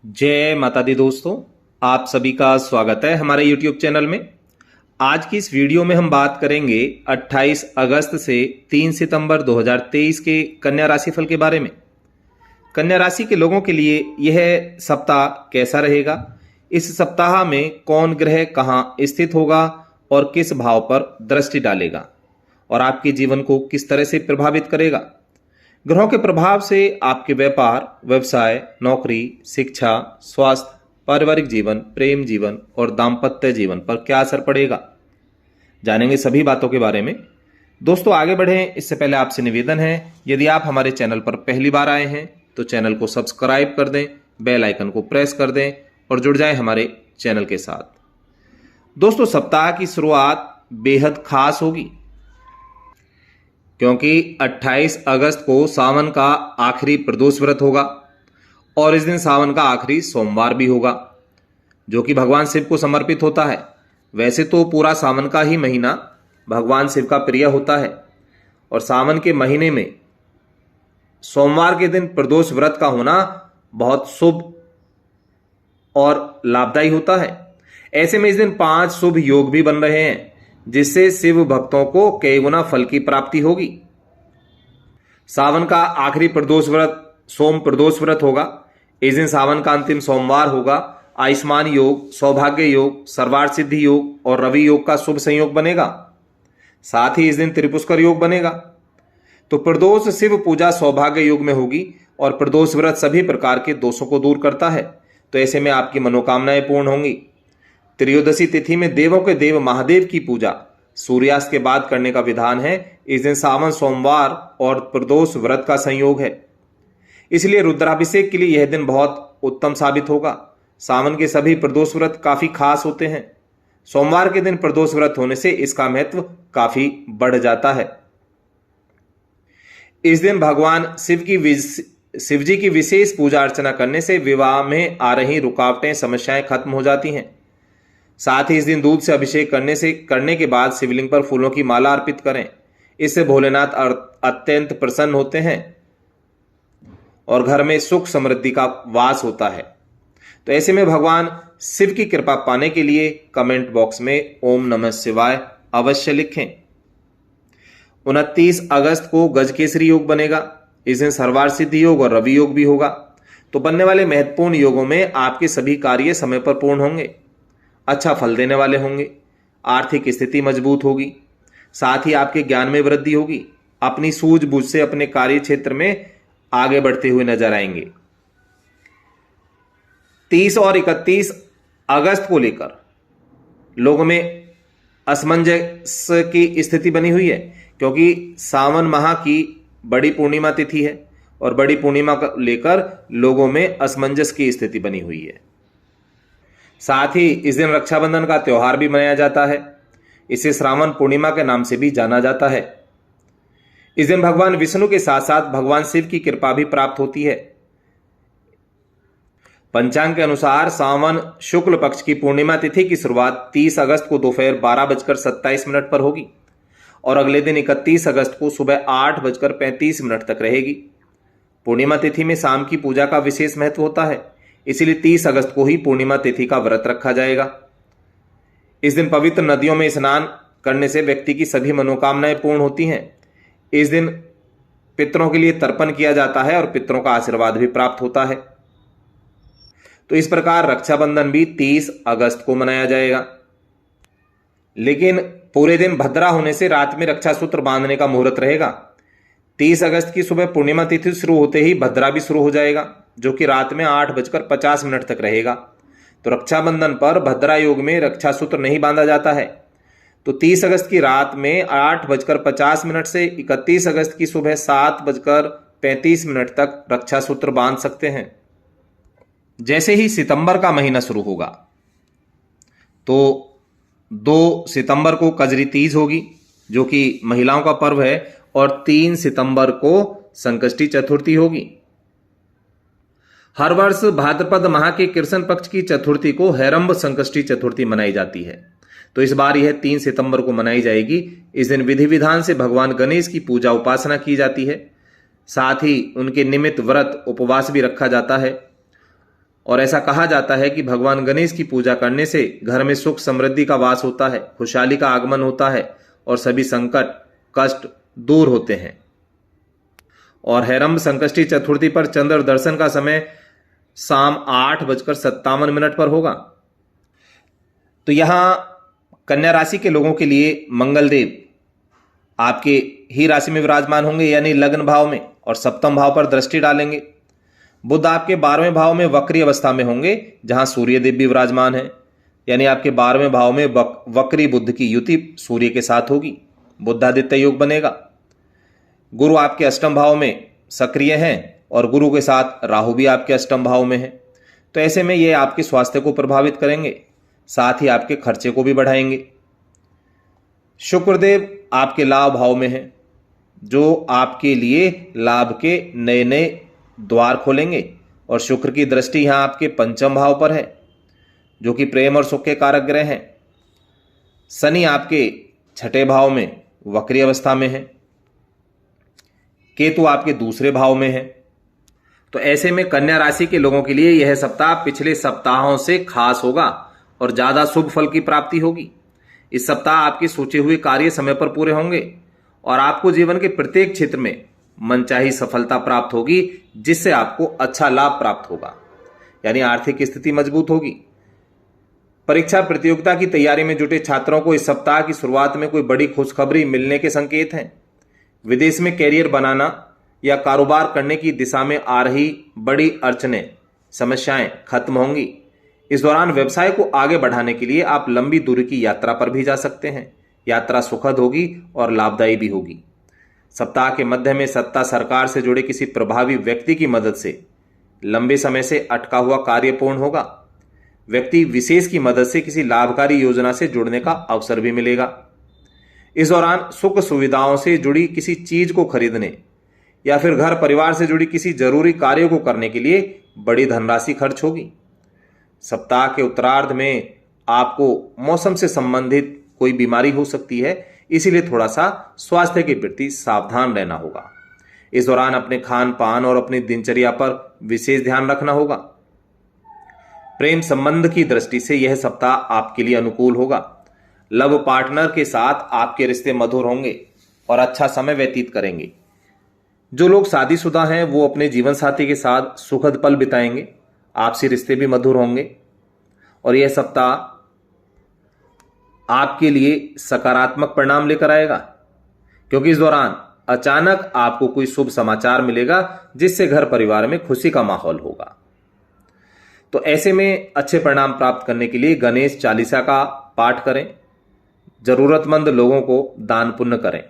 जय माता दी दोस्तों, आप सभी का स्वागत है हमारे YouTube चैनल में। आज की इस वीडियो में हम बात करेंगे 28 अगस्त से 3 सितंबर 2023 के कन्या राशिफल के बारे में। कन्या राशि के लोगों के लिए यह सप्ताह कैसा रहेगा, इस सप्ताह में कौन ग्रह कहां स्थित होगा और किस भाव पर दृष्टि डालेगा और आपके जीवन को किस तरह से प्रभावित करेगा। ग्रहों के प्रभाव से आपके व्यापार, व्यवसाय, नौकरी, शिक्षा, स्वास्थ्य, पारिवारिक जीवन, प्रेम जीवन और दाम्पत्य जीवन पर क्या असर पड़ेगा, जानेंगे सभी बातों के बारे में। दोस्तों आगे बढ़ें इससे पहले आपसे निवेदन है, यदि आप हमारे चैनल पर पहली बार आए हैं तो चैनल को सब्सक्राइब कर दें, बेल आइकन को प्रेस कर दें और जुड़ जाएं हमारे चैनल के साथ। दोस्तों सप्ताह की शुरुआत बेहद खास होगी क्योंकि 28 अगस्त को सावन का आखिरी प्रदोष व्रत होगा और इस दिन सावन का आखिरी सोमवार भी होगा, जो कि भगवान शिव को समर्पित होता है। वैसे तो पूरा सावन का ही महीना भगवान शिव का प्रिय होता है और सावन के महीने में सोमवार के दिन प्रदोष व्रत का होना बहुत शुभ और लाभदायी होता है। ऐसे में इस दिन 5 शुभ योग भी बन रहे हैं, जिससे शिव भक्तों को कई गुना फल की प्राप्ति होगी। सावन का आखिरी प्रदोष व्रत सोम प्रदोष व्रत होगा। इस दिन सावन का अंतिम सोमवार होगा। आयुष्मान योग, सौभाग्य योग, सर्वार्थ सिद्धि योग और रवि योग का शुभ संयोग बनेगा। साथ ही इस दिन त्रिपुष्कर योग बनेगा। तो प्रदोष शिव पूजा सौभाग्य योग में होगी और प्रदोष व्रत सभी प्रकार के दोषों को दूर करता है, तो ऐसे में आपकी मनोकामनाएं पूर्ण होंगी। त्रयोदशी तिथि में देवों के देव महादेव की पूजा सूर्यास्त के बाद करने का विधान है। इस दिन सावन सोमवार और प्रदोष व्रत का संयोग है, इसलिए रुद्राभिषेक के लिए यह दिन बहुत उत्तम साबित होगा। सावन के सभी प्रदोष व्रत काफी खास होते हैं। सोमवार के दिन प्रदोष व्रत होने से इसका महत्व काफी बढ़ जाता है। इस दिन भगवान शिव जी की विशेष पूजा अर्चना करने से विवाह में आ रही रुकावटें, समस्याएं खत्म हो जाती हैं। साथ ही इस दिन दूध से अभिषेक करने के बाद शिवलिंग पर फूलों की माला अर्पित करें। इससे भोलेनाथ अत्यंत प्रसन्न होते हैं और घर में सुख समृद्धि का वास होता है। तो ऐसे में भगवान शिव की कृपा पाने के लिए कमेंट बॉक्स में ओम नमः शिवाय अवश्य लिखें। 29 अगस्त को गजकेसरी योग बनेगा। इस दिन सर्वार्थ सिद्धि योग और रवि योग भी होगा। तो बनने वाले महत्वपूर्ण योगों में आपके सभी कार्य समय पर पूर्ण होंगे, अच्छा फल देने वाले होंगे, आर्थिक स्थिति मजबूत होगी, साथ ही आपके ज्ञान में वृद्धि होगी। अपनी सूझबूझ से अपने कार्य क्षेत्र में आगे बढ़ते हुए नजर आएंगे। 30 और 31 अगस्त को लेकर लोगों में असमंजस की स्थिति बनी हुई है, क्योंकि सावन माह की बड़ी पूर्णिमा तिथि है और बड़ी पूर्णिमा को लेकर लोगों में असमंजस की स्थिति बनी हुई है। साथ ही इस दिन रक्षाबंधन का त्योहार भी मनाया जाता है। इसे श्रावण पूर्णिमा के नाम से भी जाना जाता है। इस दिन भगवान विष्णु के साथ साथ भगवान शिव की कृपा भी प्राप्त होती है। पंचांग के अनुसार सावन शुक्ल पक्ष की पूर्णिमा तिथि की शुरुआत 30 अगस्त को दोपहर 12:27 पर होगी और अगले दिन 31 अगस्त को सुबह 8:35 तक रहेगी। पूर्णिमा तिथि में शाम की पूजा का विशेष महत्व होता है, इसीलिए 30 अगस्त को ही पूर्णिमा तिथि का व्रत रखा जाएगा। इस दिन पवित्र नदियों में स्नान करने से व्यक्ति की सभी मनोकामनाएं पूर्ण होती हैं। इस दिन पितरों के लिए तर्पण किया जाता है और पितरों का आशीर्वाद भी प्राप्त होता है। तो इस प्रकार रक्षाबंधन भी 30 अगस्त को मनाया जाएगा। लेकिन पूरे दिन भद्रा होने से रात में रक्षा सूत्र बांधने का मुहूर्त रहेगा। 30 अगस्त की सुबह पूर्णिमा तिथि शुरू होते ही भद्रा भी शुरू हो जाएगा, जो कि रात में 8:50 तक रहेगा। तो रक्षाबंधन पर भद्रा योग में रक्षा सूत्र नहीं बांधा जाता है। तो 30 अगस्त की रात में 8:50 से 31 अगस्त की सुबह 7:35 तक रक्षा सूत्र बांध सकते हैं। जैसे ही सितंबर का महीना शुरू होगा तो 2 सितंबर को कजरी तीज होगी, जो कि महिलाओं का पर्व है, और 3 सितंबर को संकष्टी चतुर्थी होगी। हर वर्ष भाद्रपद माह के कृष्ण पक्ष की चतुर्थी को हैरंब संकष्टी चतुर्थी मनाई जाती है। तो इस बार यह 3 सितंबर को मनाई जाएगी। इस दिन विधि विधान से भगवान गणेश की पूजा उपासना की जाती है। साथ ही उनके निमित्त व्रत उपवास भी रखा जाता है। और ऐसा कहा जाता है कि भगवान गणेश की पूजा करने से घर में सुख समृद्धि का वास होता है, खुशहाली का आगमन होता है और सभी संकट कष्ट दूर होते हैं। और हेरंब संकष्टी चतुर्थी पर चंद्र दर्शन का समय शाम 8:57 पर होगा। तो यहां कन्या राशि के लोगों के लिए मंगलदेव आपके ही राशि में विराजमान होंगे, यानी लग्न भाव में, और सप्तम भाव पर दृष्टि डालेंगे। बुध आपके 12वें भाव में वक्री अवस्था में होंगे, जहां सूर्यदेव भी विराजमान है, यानी आपके 12वें भाव में वक्री बुध की युति सूर्य के साथ होगी, बुधादित्य योग बनेगा। गुरु आपके अष्टम भाव में सक्रिय हैं और गुरु के साथ राहु भी आपके अष्टम भाव में है। तो ऐसे में ये आपके स्वास्थ्य को प्रभावित करेंगे, साथ ही आपके खर्चे को भी बढ़ाएंगे। शुक्रदेव आपके लाभ भाव में है, जो आपके लिए लाभ के नए नए द्वार खोलेंगे। और शुक्र की दृष्टि यहां आपके पंचम भाव पर है, जो कि प्रेम और सुख के कारक ग्रह हैं। शनि आपके छठे भाव में वक्री अवस्था में है, केतु आपके दूसरे भाव में है। तो ऐसे में कन्या राशि के लोगों के लिए यह सप्ताह पिछले सप्ताहों से खास होगा और ज्यादा शुभ फल की प्राप्ति होगी। इस सप्ताह आपके सोचे हुए कार्य समय पर पूरे होंगे और आपको जीवन के प्रत्येक क्षेत्र में मनचाही सफलता प्राप्त होगी, जिससे आपको अच्छा लाभ प्राप्त होगा, यानी आर्थिक स्थिति मजबूत होगी। परीक्षा प्रतियोगिता की तैयारी में जुटे छात्रों को इस सप्ताह की शुरुआत में कोई बड़ी खुशखबरी मिलने के संकेत हैं। विदेश में कैरियर बनाना या कारोबार करने की दिशा में आ रही बड़ी अड़चनें समस्याएं खत्म होंगी। इस दौरान व्यवसाय को आगे बढ़ाने के लिए आप लंबी दूरी की यात्रा पर भी जा सकते हैं। यात्रा सुखद होगी और लाभदायी भी होगी। सप्ताह के मध्य में सत्ता सरकार से जुड़े किसी प्रभावी व्यक्ति की मदद से लंबे समय से अटका हुआ कार्य पूर्ण होगा। व्यक्ति विशेष की मदद से किसी लाभकारी योजना से जुड़ने का अवसर भी मिलेगा। इस दौरान सुख सुविधाओं से जुड़ी किसी चीज को खरीदने या फिर घर परिवार से जुड़ी किसी जरूरी कार्यों को करने के लिए बड़ी धनराशि खर्च होगी। सप्ताह के उत्तरार्ध में आपको मौसम से संबंधित कोई बीमारी हो सकती है, इसीलिए थोड़ा सा स्वास्थ्य के प्रति सावधान रहना होगा। इस दौरान अपने खान पान और अपनी दिनचर्या पर विशेष ध्यान रखना होगा। प्रेम संबंध की दृष्टि से यह सप्ताह आपके लिए अनुकूल होगा। लव पार्टनर के साथ आपके रिश्ते मधुर होंगे और अच्छा समय व्यतीत करेंगे। जो लोग शादीशुदा हैं वो अपने जीवन साथी के साथ सुखद पल बिताएंगे। आपसी रिश्ते भी मधुर होंगे और यह सप्ताह आपके लिए सकारात्मक परिणाम लेकर आएगा, क्योंकि इस दौरान अचानक आपको कोई शुभ समाचार मिलेगा, जिससे घर परिवार में खुशी का माहौल होगा। तो ऐसे में अच्छे परिणाम प्राप्त करने के लिए गणेश चालीसा का पाठ करें, जरूरतमंद लोगों को दान पुण्य करें।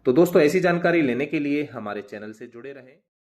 तो दोस्तों, ऐसी जानकारी लेने के लिए हमारे चैनल से जुड़े रहें।